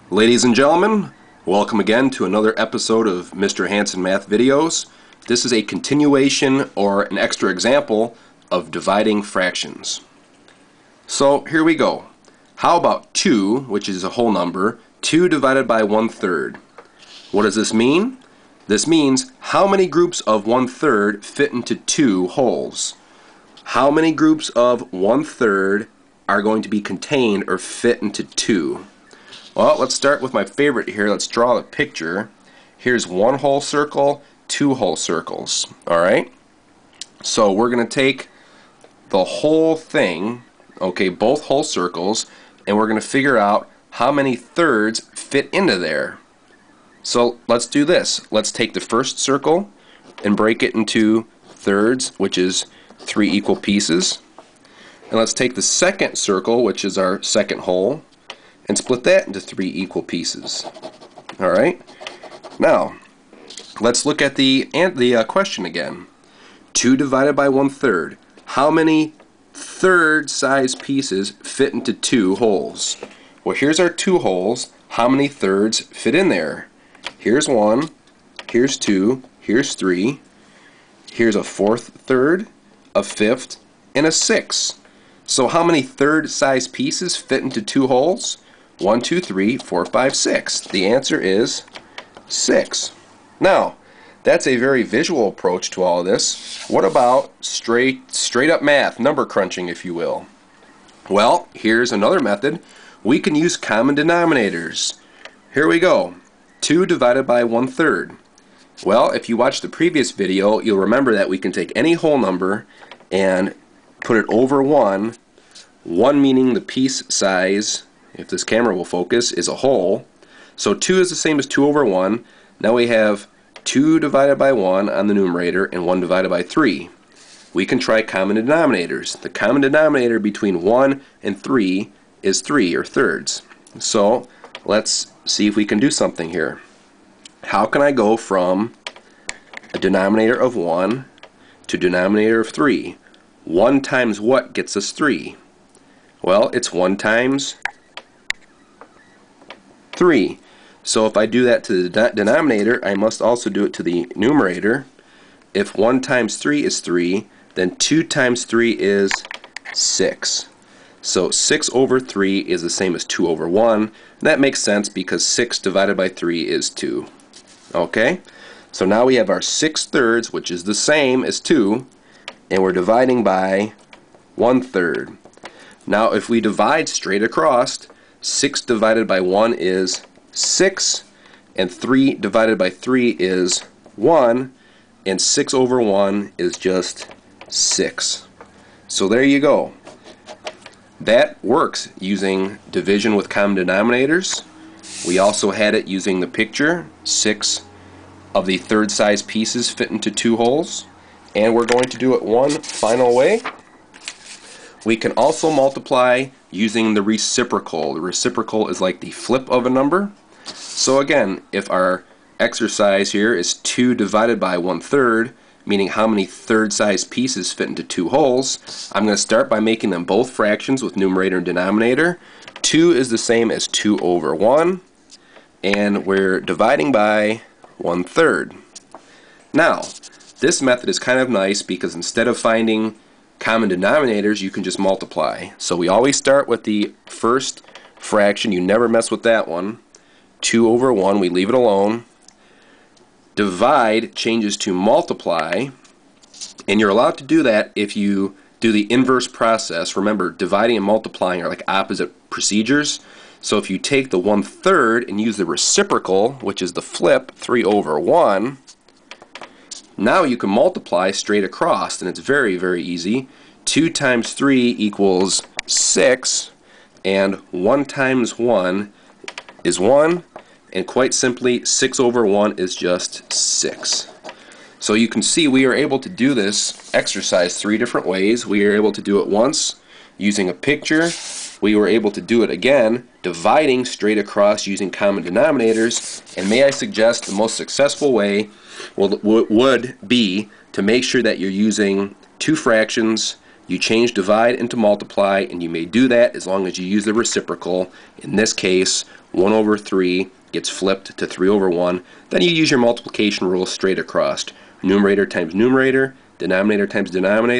Ladies and gentlemen, welcome again to another episode of Mr. Hanson Math Videos. This is a continuation or an extra example of dividing fractions. So here we go. How about 2, which is a whole number, 2 divided by 1/3? What does this mean? This means how many groups of 1/3 fit into 2 wholes? How many groups of 1/3 are going to be contained or fit into 2? Well, let's start with my favorite here. Let's draw the picture. Here's one whole circle, 2 whole circles. Alright? So we're going to take the whole thing, okay, both whole circles, and we're going to figure out how many thirds fit into there. So let's do this. Let's take the first circle and break it into thirds, which is 3 equal pieces. And let's take the second circle, which is our second whole, and split that into 3 equal pieces. Alright? Now, let's look at the question again. 2 divided by 1/3. How many third size pieces fit into 2 wholes? Well, here's our 2 wholes. How many thirds fit in there? Here's 1, here's 2, here's 3, here's a 4th third, a 5th, and a 6th. So how many third size pieces fit into 2 wholes? 1, 2, 3, 4, 5, 6. The answer is 6. Now, that's a very visual approach to all of this. What about straight up math, number crunching, if you will? Well, here's another method. We can use common denominators. Here we go. 2 divided by 1/3. Well, if you watched the previous video, you'll remember that we can take any whole number and put it over 1, 1 meaning the piece size, if this camera will focus, is a whole. So 2 is the same as 2 over 1. Now we have 2 divided by 1 on the numerator and 1 divided by 3. We can try common denominators. The common denominator between 1 and 3 is 3, or thirds. So let's see if we can do something here. How can I go from a denominator of 1 to denominator of 3? 1 times what gets us 3? Well, it's 1 times 3. So if I do that to the denominator, I must also do it to the numerator. If 1 times 3 is 3, then 2 times 3 is 6. So 6 over 3 is the same as 2 over 1. And that makes sense because 6 divided by 3 is 2. Okay? So now we have our 6 thirds, which is the same as 2, and we're dividing by 1/3. Now if we divide straight across, 6 divided by 1 is 6, and 3 divided by 3 is 1, and 6 over 1 is just 6. So there you go. That works using division with common denominators. We also had it using the picture. 6 of the third size pieces fit into 2 wholes. And we're going to do it one final way. We can also multiply using the reciprocal. The reciprocal is like the flip of a number. So again, if our exercise here is 2 divided by 1/3, meaning how many third size pieces fit into 2 wholes, I'm going to start by making them both fractions with numerator and denominator. 2 is the same as 2 over 1, and we're dividing by 1/3. Now, this method is kind of nice because instead of finding common denominators, you can just multiply. So we always start with the first fraction. You never mess with that one. 2 over 1, we leave it alone. Divide changes to multiply, and you're allowed to do that if you do the inverse process. Remember, dividing and multiplying are like opposite procedures. So if you take the 1/3 and use the reciprocal, which is the flip, 3 over 1, now you can multiply straight across, and it's very, very easy. 2 times 3 equals 6, and 1 times 1 is 1, and quite simply 6 over 1 is just 6. So you can see we are able to do this exercise 3 different ways. We are able to do it once using a picture. We were able to do it again dividing straight across using common denominators, and may I suggest the most successful way would be to make sure that you're using 2 fractions. You change divide into multiply, and you may do that as long as you use the reciprocal. In this case, 1 over 3 gets flipped to 3 over 1. Then you use your multiplication rule straight across. Numerator times numerator, denominator times denominator.